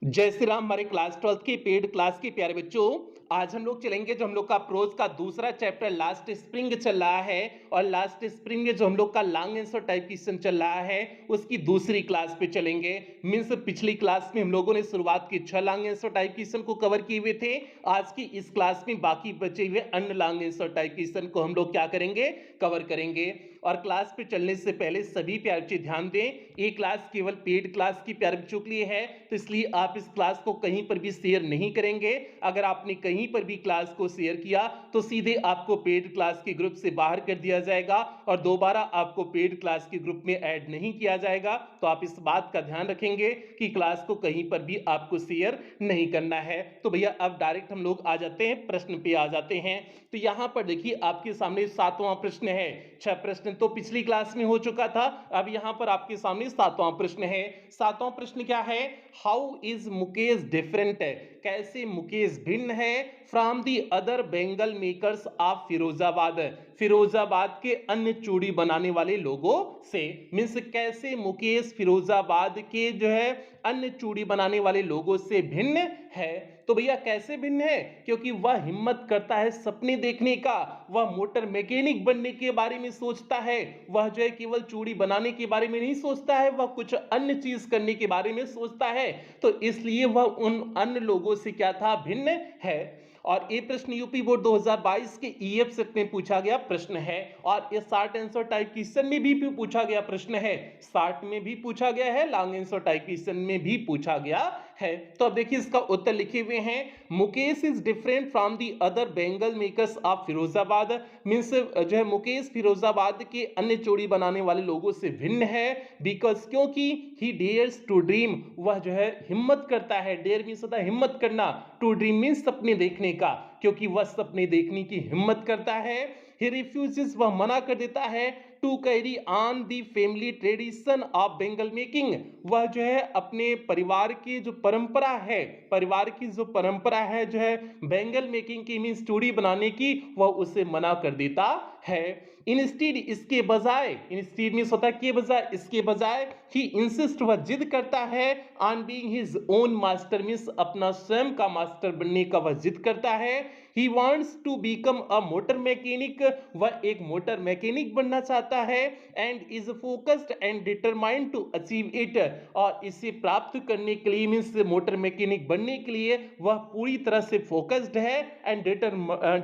जय श्री राम। हमारे class 12th की पेड क्लास के प्यारे बच्चों, आज हम लोग चलेंगे जो हम लोग का प्रोज का दूसरा चैप्टर लास्ट स्प्रिंग चल रहा है। और लास्ट स्प्रिंग में जो हम लोग का लॉन्ग आंसर टाइप क्वेश्चन चल रहा है उसकी दूसरी क्लास पे चलेंगे। मीन्स पिछली क्लास में हम लोगों ने शुरुआत की 6 लॉन्ग आंसर टाइप क्वेश्चन को कवर किए हुए थे। आज की इस क्लास में बाकी बचे हुए अन्य लॉन्ग आंसर टाइप क्वेश्चन को हम लोग क्या करेंगे, कवर करेंगे। और क्लास पे चलने से पहले सभी प्यारे बच्चे ध्यान दें, ये क्लास केवल पेड क्लास की प्यारे बच्चों के लिए है, तो इसलिए आप इस क्लास को कहीं पर भी शेयर नहीं करेंगे। अगर आपने कहीं पर भी क्लास को शेयर किया तो सीधे आपको पेड क्लास के ग्रुप से बाहर कर दिया जाएगा और दोबारा आपको पेड क्लास के ग्रुप में ऐड नहीं किया जाएगा। तो आप इस बात का ध्यान रखेंगे कि क्लास को कहीं पर भी आपको शेयर नहीं करना है। तो भैया अब डायरेक्ट हम लोग आ जाते हैं, प्रश्न पे आ जाते हैं। तो यहां पर देखिए आपके सामने 7वां प्रश्न है। 6 प्रश्न तो पिछली क्लास में हो चुका था, अब यहां पर आपके सामने 7वां प्रश्न है। 7वां प्रश्न क्या है? How is Mukesh different? कैसे मुकेश भिन्न है from the other Bengal makers of Firozabad, Firozabad के अन्य चूड़ी बनाने वाले लोगों से। मीन्स कैसे मुकेश फिरोजाबाद के जो है अन्य चूड़ी बनाने वाले लोगों से भिन्न है। तो भैया कैसे भिन्न है? क्योंकि वह हिम्मत करता है सपने देखने का, वह मोटर मैकेनिक बनने के बारे में सोचता है, वह जो है केवल चूड़ी बनाने के बारे में नहीं सोचता है, वह कुछ अन्य चीज करने के बारे में सोचता है। तो इसलिए वह उन अन्य लोगों से क्या था, भिन्न है। और ये प्रश्न यूपी बोर्ड 2022 के ईएफ सेट में पूछा गया प्रश्न है। और ये शॉर्ट आंसर टाइप क्वेश्चन में भी पूछा गया प्रश्न है, शॉर्ट में भी पूछा गया है, लॉन्ग आंसर टाइप क्वेश्चन में भी पूछा गया है। तो अब देखिए इसका उत्तर लिखे हुए हैं, Mukesh is different from the other Bengal makers of Firozabad. Means जो है मुकेश फिरोजाबाद के अन्य चूड़ी बनाने वाले लोगों से भिन्न है। बिकॉज क्योंकि ही डेयर्स टू ड्रीम, वह जो है हिम्मत करता है। डेयर मीन्स होता है हिम्मत करना, टू ड्रीम मीन्स सपने देखने का, क्योंकि वह सपने देखने की हिम्मत करता है। ही रिफ्यूजेस, वह मना कर देता है, to carry on the family tradition of bangle making, वह जो है अपने परिवार की जो परंपरा है, परिवार की जो परंपरा है जो है बेंगल मेकिंग की, मीन्स चूड़ी बनाने की, वह उसे मना कर देता है। इंस्टीड, इसके बजाय, इंस्टीड मीन्स होता है के बजाय, इसके बजाय ही इंसिस्ट, वह जिद करता है, on being his own master means अपना स्वयं का मास्टर बनने का वह जिद करता है। He wants to become a motor mechanic, वह एक मोटर मैकेनिक बनना चाहता है। And is focused and determined to achieve it, और इसे प्राप्त करने के लिए मीन्स मोटर मैकेनिक बनने के लिए वह पूरी तरह से फोकस्ड है एंड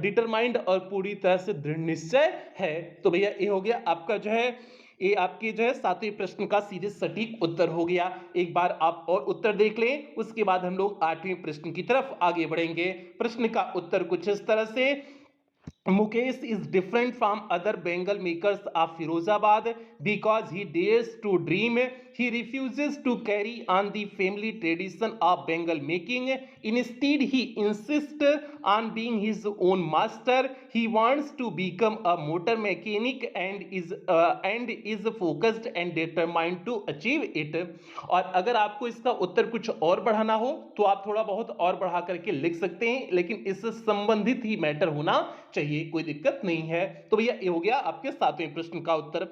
डिटरमाइंड, और पूरी तरह से दृढ़ निश्चय है। तो भैया ये हो गया आपका जो है, ये आपके जो है 7वें प्रश्न का सीधे सटीक उत्तर हो गया। एक बार आप और उत्तर देख लें, उसके बाद हम लोग 8वें प्रश्न की तरफ आगे बढ़ेंगे। प्रश्न का उत्तर कुछ इस तरह से, Mukesh is different from other Bengal makers of Firozabad because he dares to dream. He refuses to carry on the family tradition of Bengal making. Instead, he insists on being his own master. He wants to become a motor mechanic and is focused and determined to achieve it. और अगर आपको इसका उत्तर कुछ और बढ़ाना हो तो आप थोड़ा बहुत और बढ़ा करके लिख सकते हैं, लेकिन इससे संबंधित ही मैटर होना चाहिए, कोई दिक्कत नहीं है। तो भैया ये हो गया आपके 7वें प्रश्न का उत्तर।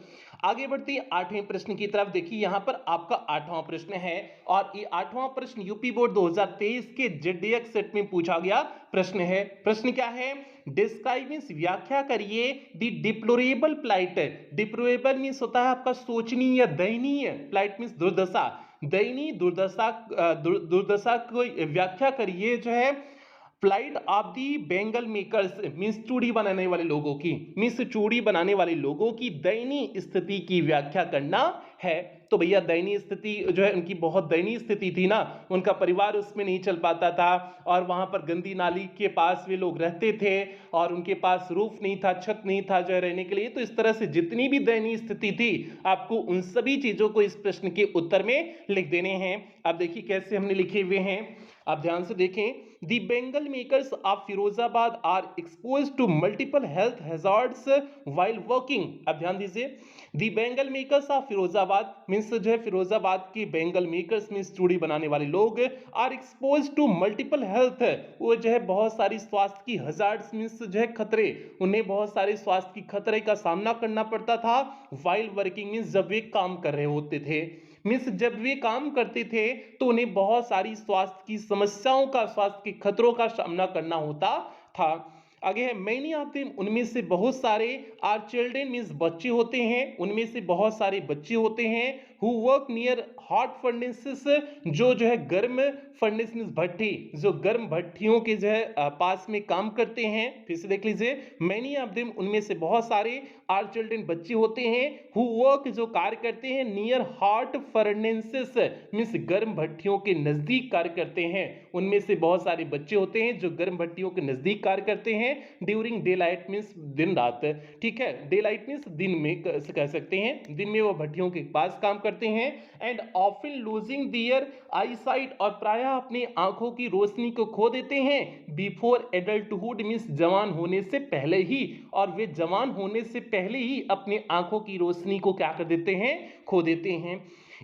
आगे बढ़ते हैं 8वें प्रश्न की तरफ। देखिए यहां पर आपका 8वां प्रश्न है, और ये 8वां प्रश्न यूपी बोर्ड 2023 के जेडीएक्स सेट में पूछा गया प्रश्न है। प्रश्न क्या है? डिस्क्राइब मींस व्याख्या करिए the deplorable plight. Deplorable means होता है आपका शोचनीय, दयनीय, प्लाइट मींस दुर्दशा, दयनीय दुर्दशा, दुर्दशा को व्याख्या करिए जो है flight of the bangle makers means चूड़ी बनाने वाले लोगों की, मीन्स चूड़ी बनाने वाले लोगों की दयनीय स्थिति की व्याख्या करना है। तो भैया दयनीय स्थिति जो है उनकी बहुत दयनीय स्थिति थी ना, उनका परिवार उसमें नहीं चल पाता था, और वहां पर गंदी नाली के पास वे लोग रहते थे, और उनके पास रूफ नहीं था, छत नहीं था जो है रहने के लिए। तो इस तरह से जितनी भी दयनीय स्थिति थी आपको उन सभी चीजों को इस प्रश्न के उत्तर में लिख देने हैं। अब देखिए कैसे हमने लिखे हुए हैं, आप ध्यान से देखें। The bangle makers of Firozabad are expose to multiple health hazards while working. अब ध्यान दीजिए, the bangle makers of Firozabad means जो है फिरोजाबाद की बेंगल मेकर्स मीन्स चूड़ी बनाने वाले लोग, are expose to multiple health, वो जो है बहुत सारी स्वास्थ्य की हजार्ड्स मीन्स जो है खतरे, उन्हें बहुत सारे स्वास्थ्य की खतरे का सामना करना पड़ता था। व्हाइल वर्किंग मीन्स जब वे काम कर रहे होते थे। मीन्स जब वे काम करते थे तो उन्हें बहुत सारी स्वास्थ्य की समस्याओं का, स्वास्थ्य के खतरों का सामना करना होता था। आगे है मेनी ऑफ देम, उनमें से बहुत सारे आर चिल्ड्रेन मीन्स बच्चे होते हैं, उनमें से बहुत सारे बच्चे होते हैं who work near hot furnaces, जो है गर्म फर्नेस मीन्स भट्टी, जो गर्म भट्टियों के जो है पास में काम करते हैं। फिर से देख लीजिए, मेनी ऑफ देम, उनमें से बहुत सारे आर चिल्ड्रेन बच्चे होते हैं हु वर्क, जो कार्य करते हैं नियर हॉट फर्नेसेस मीन्स गर्म भट्टियों के नजदीक कार्य करते हैं। उनमें से बहुत सारे बच्चे होते हैं जो गर्म भट्टियों के नजदीक कार्य करते हैं ड्यूरिंग डे लाइट मीन्स दिन रात। ठीक है, डे लाइट मीन्स दिन में कह सकते हैं, दिन में वो भट्टियों के पास काम करते हैं। And often losing their eyesight, और प्रायः अपनी आंखों की रोशनी को खो देते हैं बिफोर एडल्टहुड मीन्स जवान होने से पहले ही, और वे जवान होने से पहले ही अपनी आंखों की रोशनी को क्या कर देते हैं, खो देते हैं।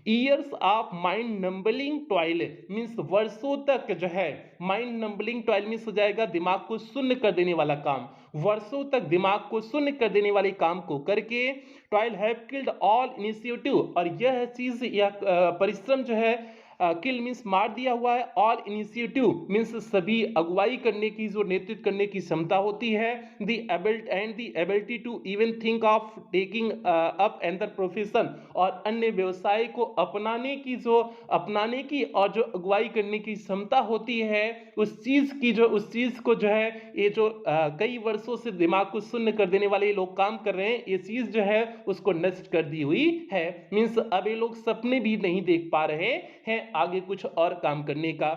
Years of mind numbing toil means वर्षों तक जो है, माइंड नंबलिंग टॉयल मीन्स हो जाएगा दिमाग को शून्य कर देने वाला काम, वर्षों तक दिमाग को शून्य कर देने वाले काम को करके toil have killed all initiative, और यह चीज, यह परिश्रम जो है किल मीन्स मार दिया हुआ है, ऑल इनिशिएटिव मीन्स सभी अगुवाई करने की, जो नेतृत्व करने की क्षमता होती है, the ability to even think of taking up another profession, और अन्य व्यवसाय को अपनाने की, जो अपनाने की और जो अगुवाई करने की क्षमता होती है, उस चीज को जो है, ये जो कई वर्षों से दिमाग को शून्य कर देने वाले लोग काम कर रहे हैं, ये चीज जो है उसको नष्ट कर दी हुई है। मीन्स अब ये लोग सपने भी नहीं देख पा रहे हैं आगे कुछ और काम करने का।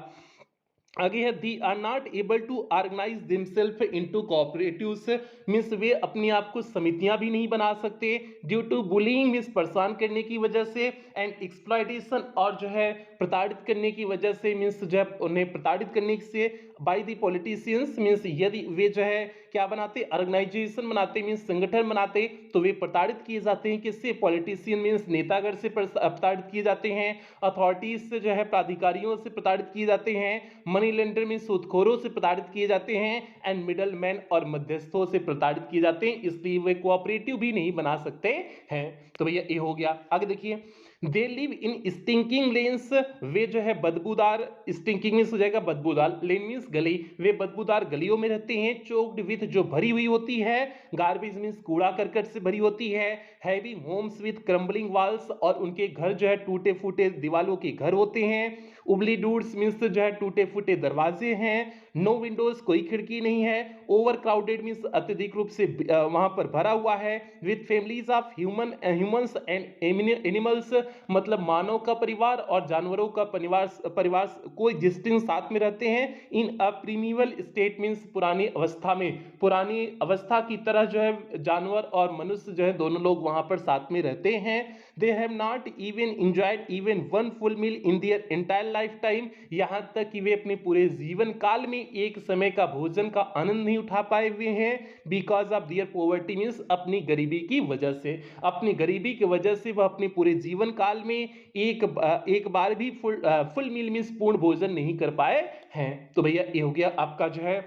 आगे है they are not able to organise themselves into cooperatives means वे अपने आप को समितियां भी नहीं बना सकते ड्यू टू बुलिंग मीन्स परेशान करने की वजह से, एंड एक्सप्लॉयटेशन और जो है प्रताड़ित करने की वजह से, मीन्स जब उन्हें प्रताड़ित करने से बाय द पॉलिटिशियंस मीन्स यदि वे जो है क्या बनाते, ऑर्गेनाइजेशन बनाते मीन्स संगठन बनाते, तो वे प्रताड़ित किए जाते हैं किससे, पॉलिटिशियन मीन्स नेतागण से प्रताड़ित किए जाते हैं, अथॉरिटीज से जो है प्राधिकारियों से प्रताड़ित किए जाते हैं, मनी लेंडर मीन्स सूदखोरों से प्रताड़ित किए जाते हैं, एंड मिडल मैन और मध्यस्थों से प्रताड़ित किए जाते हैं, इसलिए वे कोऑपरेटिव भी नहीं बना सकते हैं। तो भैया ये हो गया। आगे देखिए, they live in stinking lanes, वे जो है बदबूदार, स्टिंकिंग मीन्स हो जाएगा बदबूदार, लेन मीन्स गली, वे बदबूदार गलियों में रहते हैं, चोक्ड विथ जो भरी हुई होती है, गार्बेज मीन्स कूड़ा करकट से भरी होती है, heavy homes with crumbling walls, और उनके घर जो है टूटे फूटे दीवालों के घर होते हैं, उबली डूड्स मीन्स जो है टूटे फूटे दरवाजे हैं, नो विंडोज कोई खिड़की नहीं है, ओवर क्राउडेड मीन्स अत्यधिक रूप से वहां पर भरा हुआ है, with families of humans and animals मतलब मानव का परिवार और जानवरों का परिवार को एग्जिस्टिंग साथ में रहते हैं, इन अ प्रीमिवल स्टेट मीन्स पुरानी अवस्था में, पुरानी अवस्था की तरह जो है जानवर और मनुष्य जो है दोनों लोग वहां पर साथ में रहते हैं। They have not even enjoyed even one full meal in their entire lifetime, यहां तक कि वे अपने पूरे जीवन काल में एक समय का भोजन का आनंद नहीं उठा पाए हुए हैं, because of their poverty means अपनी गरीबी की वजह से, अपनी गरीबी की वजह से वह अपने पूरे जीवन काल में एक बार भी फुल मील मीन्स पूर्ण भोजन नहीं कर पाए हैं। तो भैया ये हो गया आपका जो है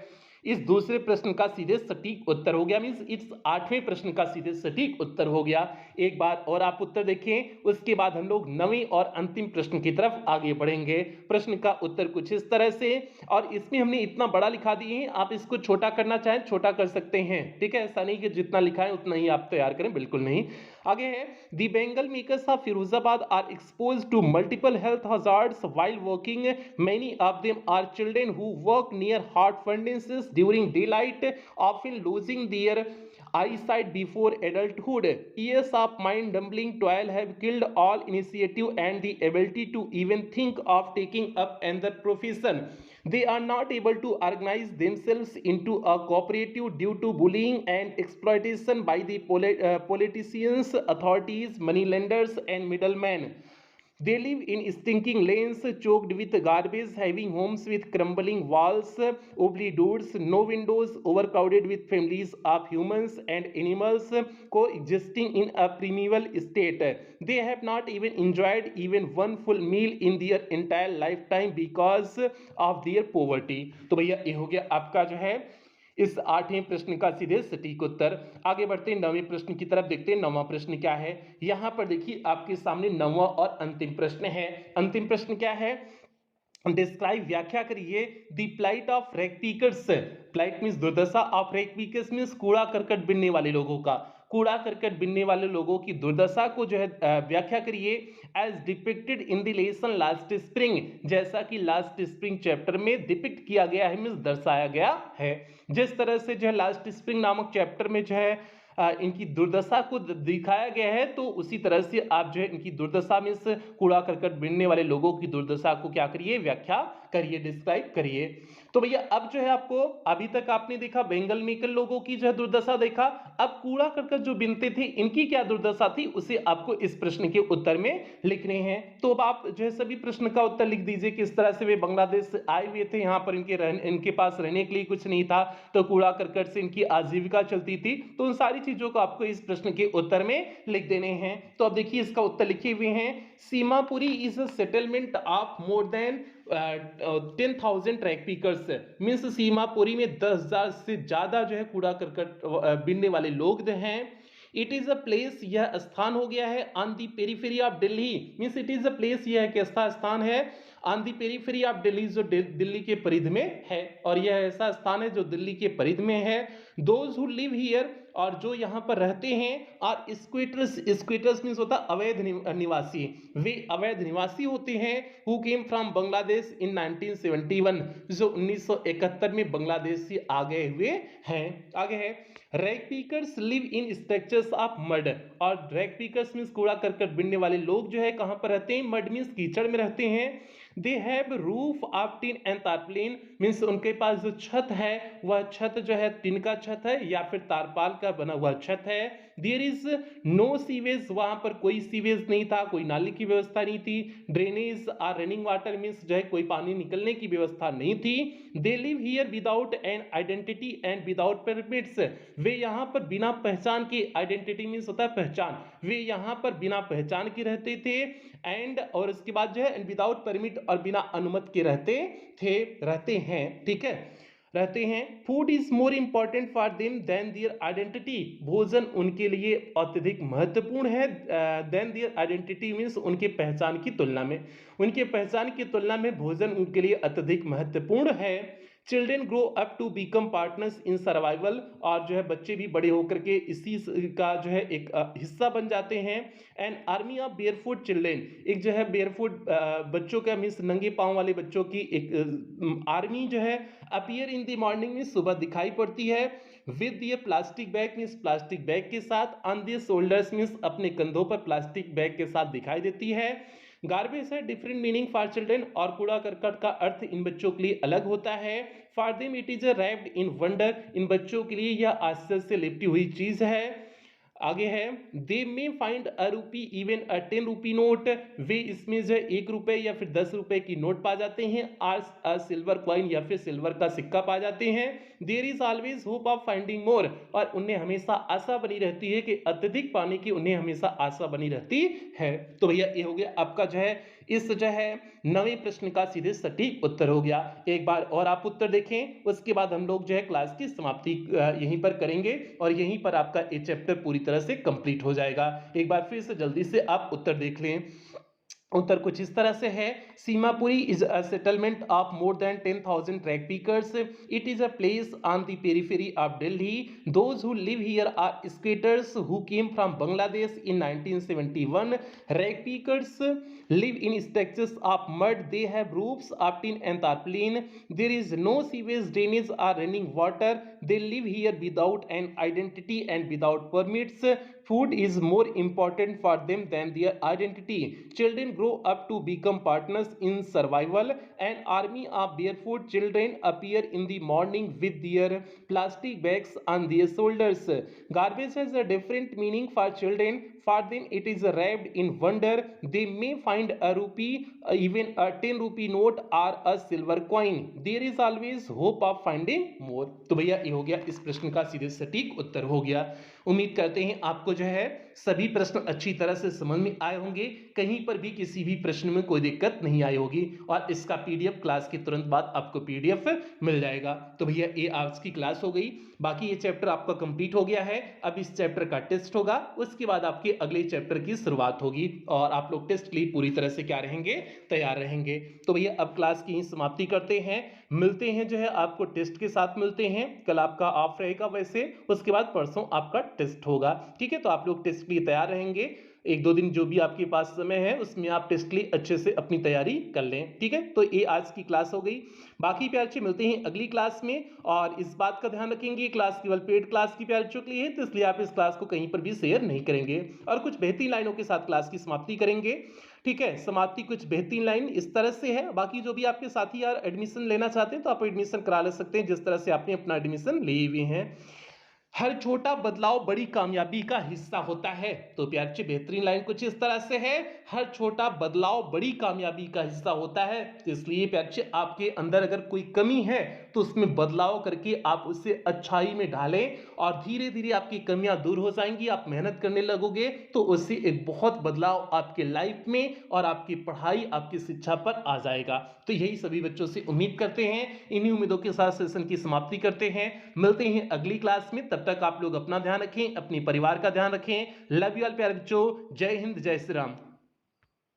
इस दूसरे प्रश्न का सीधे सटीक उत्तर हो गया, मीन्स इस 8वें प्रश्न का सीधे सटीक उत्तर हो गया। एक बार और आप उत्तर देखें, उसके बाद हम लोग 9वें और अंतिम प्रश्न की तरफ आगे बढ़ेंगे। प्रश्न का उत्तर कुछ इस तरह से, और इसमें हमने इतना बड़ा लिखा दिए हैं, आप इसको छोटा करना चाहें छोटा कर सकते हैं, ठीक है, ऐसा नहीं कि जितना लिखा है उतना ही आप तैयार करें, बिल्कुल नहीं। आगे है the bangle makers of Firozabad are expose to multiple health hazards while working, many of them are children who work near hot furnaces during daylight, often losing their eyesight before adulthood. Years of mind-numbing toil have killed all initiative and the ability to even think of taking up another profession. They are not able to organize themselves into a cooperative due to bullying and exploitation by the politicians, authorities, moneylenders, and middlemen. They live in stinking lanes choked with garbage, having homes with crumbling walls, ugly doors, no windows, overcrowded with families of humans and animals coexisting in a primeval state. They have not even enjoyed even one full meal in their entire lifetime because of their poverty. तो भैया ये हो गया आपका जो है इस 8वें प्रश्न का सीधे सटीक उत्तर। आगे बढ़ते हैं 9वें प्रश्न की तरफ, देखते हैं 9वां प्रश्न क्या है। यहां पर देखिए आपके सामने 9वां और अंतिम प्रश्न है। अंतिम प्रश्न क्या है, डिस्क्राइब, व्याख्या करिए the plight of rag pickers. Plight means दुर्दशा, ऑफ रैग पीकर्स मींस कूड़ा करकट बिनने वाले लोगों का, कूड़ा करकट बिनने वाले लोगों की दुर्दशा को जो है व्याख्या करिए as depicted in the lesson last spring, जैसा कि लास्ट स्प्रिंग चैप्टर में डिपिक्ट किया गया है, मींस दर्शाया गया है। जिस तरह से जो है लास्ट स्प्रिंग नामक चैप्टर में जो है इनकी दुर्दशा को दिखाया गया है, तो उसी तरह से आप जो है इनकी दुर्दशा में कूड़ा करकट बिनने वाले लोगों की दुर्दशा को क्या करिए, व्याख्या करिए, डिस्क्राइब करिए। तो भैया अब जो है आपको, अभी तक आपने देखा बेंगल मेकल लोगों की जो है दुर्दशा देखा, अब कूड़ा करकट जो बिनते थे इनकी क्या दुर्दशा थी उसे आपको इस प्रश्न के उत्तर में लिखने हैं। तो अब आप जो है सभी प्रश्न का उत्तर लिख दीजिए, किस तरह से वे बांग्लादेश से आए हुए थे, यहाँ पर इनके पास रहने के लिए कुछ नहीं था, तो कूड़ा करकट से इनकी आजीविका चलती थी। तो उन सारी चीजों को आपको इस प्रश्न के उत्तर में लिख देने हैं। तो अब देखिए इसका उत्तर लिखे हुए हैं, Seemapuri is a settlement of more than 10,000 track pickers, means Seemapuri में 10,000 से ज्यादा जो है कूड़ा करकट बिनने वाले लोग हैं। इट इज अ प्लेस, यह स्थान हो गया है, on the periphery of Delhi, means it is a place, यह एक ऐसा स्थान है on the periphery of Delhi, जो दिल्ली के परिधि में है, और यह ऐसा स्थान है जो दिल्ली के परिधि में है। दोज हु लिव हियर, और जो यहाँ पर रहते हैं, और स्क्वेटर्स, स्क्वेटर्स मीन्स होता अवैध निवासी, वे अवैध निवासी होते हैं। Who came from Bangladesh in 1971, जो 1971 में बांग्लादेश से आ गए हुए हैं। आगे है, rag pickers live in structures of mud, और रैग पीकर्स मीन्स कूड़ा करकट बिनने वाले लोग जो है कहां पर रहते हैं, मड मीन्स कीचड़ में रहते हैं। They have roof of tin and tarpaulin, means उनके पास जो छत है वह छत जो है टिन का छत है या फिर तारपाल का बना हुआ छत है। देयर इज नो सीवेज, वहां पर कोई सीवेज नहीं था, कोई नाली की व्यवस्था नहीं थी। ड्रेनेज और रनिंग वाटर मीन्स जो है कोई पानी निकलने की व्यवस्था नहीं थी। They live here without an identity and without permits, वे यहाँ पर बिना पहचान के, आइडेंटिटी मीन्स होता है पहचान, वे यहाँ पर बिना पहचान के रहते थे, एंड और इसके बाद जो है विदाउट परमिट, और बिना अनुमति के रहते हैं, ठीक है, रहते हैं। Food is more important for them than their identity, भोजन उनके लिए अत्यधिक महत्वपूर्ण है, देन देयर आइडेंटिटी मीन्स उनके पहचान की तुलना में, उनके पहचान की तुलना में भोजन उनके लिए अत्यधिक महत्वपूर्ण है। Children grow up to become partners in survival, और जो है बच्चे भी बड़े होकर के इसी का जो है एक हिस्सा बन जाते हैं। And army of barefoot children, एक जो है बेयरफुट बच्चों का मीन्स नंगे पांव वाले बच्चों की एक आर्मी जो है अपीयर इन द मॉर्निंग में सुबह दिखाई पड़ती है, विद ये plastic bag means plastic bag के साथ, ऑन द शोल्डर्स मीन्स अपने कंधों पर प्लास्टिक बैग के साथ दिखाई देती है। गार्बेज है डिफरेंट मीनिंग फॉर चिल्ड्रेन, और कूड़ा करकट का अर्थ इन बच्चों के लिए अलग होता है। For them it is wrapped in wonder, इन बच्चों के लिए यह आश्चर्य से लिपटी हुई चीज है। आगे है, दे मे फाइंड अ रूपी इवन अ 10 रूपी नोट, वे इसमें जो 1 रुपए या फिर 10 रुपए की नोट पा जाते हैं, और अ सिल्वर कॉइन या फिर सिल्वर का सिक्का पा जाते हैं। There is always hope of finding more, और उन्हें हमेशा आशा बनी रहती है कि अत्यधिक पाने की उन्हें हमेशा आशा बनी रहती है। तो भैया ये हो गया आपका जो है इस जो है 9वें प्रश्न का सीधे सटीक उत्तर हो गया। एक बार और आप उत्तर देखें, उसके बाद हम लोग जो है क्लास की समाप्ति यहीं पर करेंगे, और यहीं पर आपका ये चैप्टर पूरी तरह से कंप्लीट हो जाएगा। एक बार फिर से जल्दी से आप उत्तर देख लें। उत्तर कुछ इस तरह से है, Seemapuri is a settlement of more than 10,000 track pickers, it is a place on the periphery of Delhi, those who live here are squatters who came from Bangladesh in 1971, rag pickers live in structures of mud, they have roofs of tin and tarpaulin, there is no sewage, drainage or running water, they live here without an identity and without permits, food is more important for them than their identity, children grow up to become partners in survival, an army of barefoot children appear in the morning with their plastic bags on their shoulders, garbage has a different meaning for children, for them it is wrapped in wonder, they may find a rupee, even a 10 rupee note or a silver coin, there is always hope of finding more। तो भैया ये हो गया इस प्रश्न का सीधे सटीक उत्तर हो गया। उम्मीद करते हैं आपको जो है सभी प्रश्न अच्छी तरह से समझ में आए होंगे, कहीं पर भी किसी भी प्रश्न में कोई दिक्कत नहीं आई होगी और इसका पीडीएफ क्लास के तुरंत बाद आपको पीडीएफ मिल जाएगा। तो भैया ये आज की क्लास हो गई, बाकी ये चैप्टर आपका कंप्लीट हो गया है। अब इस चैप्टर का टेस्ट होगा, उसके बाद आपके अगले चैप्टर की शुरुआत होगी और आप लोग टेस्ट के लिए पूरी तरह से क्या रहेंगे, तैयार रहेंगे। तो भैया अब क्लास की समाप्ति करते हैं, मिलते हैं जो है आपको टेस्ट के साथ मिलते हैं। कल आपका ऑफ रहेगा वैसे, उसके बाद परसों आपका टेस्ट होगा, ठीक है। तो आप लोग टेस्ट के लिए तैयार रहेंगे, एक दो दिन जो भी आपके पास समय है उसमें आप टेस्ट के लिए अच्छे से अपनी तैयारी कर लें, ठीक है। तो ये आज की क्लास हो गई, बाकी प्यार बच्चे मिलते हैं अगली क्लास में। और इस बात का ध्यान रखेंगे, क्लास केवल पेड क्लास की प्यार बच्चों के लिए है, तो इसलिए आप इस क्लास को कहीं पर भी शेयर नहीं करेंगे और कुछ बेहतरीन लाइनों के साथ क्लास की समाप्ति करेंगे, ठीक है। समाप्ति कुछ बेहतरीन लाइन इस तरह से है। बाकी जो भी आपके साथी यार एडमिशन लेना चाहते हैं तो आप एडमिशन करा ले सकते हैं, जिस तरह से आपने अपना एडमिशन लिए हुए हैं। हर छोटा बदलाव बड़ी कामयाबी का हिस्सा होता है। तो प्यार बच्चे बेहतरीन लाइन कुछ इस तरह से है, हर छोटा बदलाव बड़ी कामयाबी का हिस्सा होता है। तो इसलिए प्यार बच्चे आपके अंदर अगर कोई कमी है तो उसमें बदलाव करके आप उसे अच्छाई में ढालें और धीरे धीरे आपकी कमियां दूर हो जाएंगी। आप मेहनत करने लगोगे तो उससे एक बहुत बदलाव आपके लाइफ में और आपकी पढ़ाई, आपकी शिक्षा पर आ जाएगा। तो यही सभी बच्चों से उम्मीद करते हैं, इन्हीं उम्मीदों के साथ सेशन की समाप्ति करते हैं। मिलते हैं अगली क्लास में, तब तक आप लोग अपना ध्यान रखें, अपने परिवार का ध्यान रखें। लव यू ऑल प्यारे बच्चों, जय हिंद, जय श्री राम।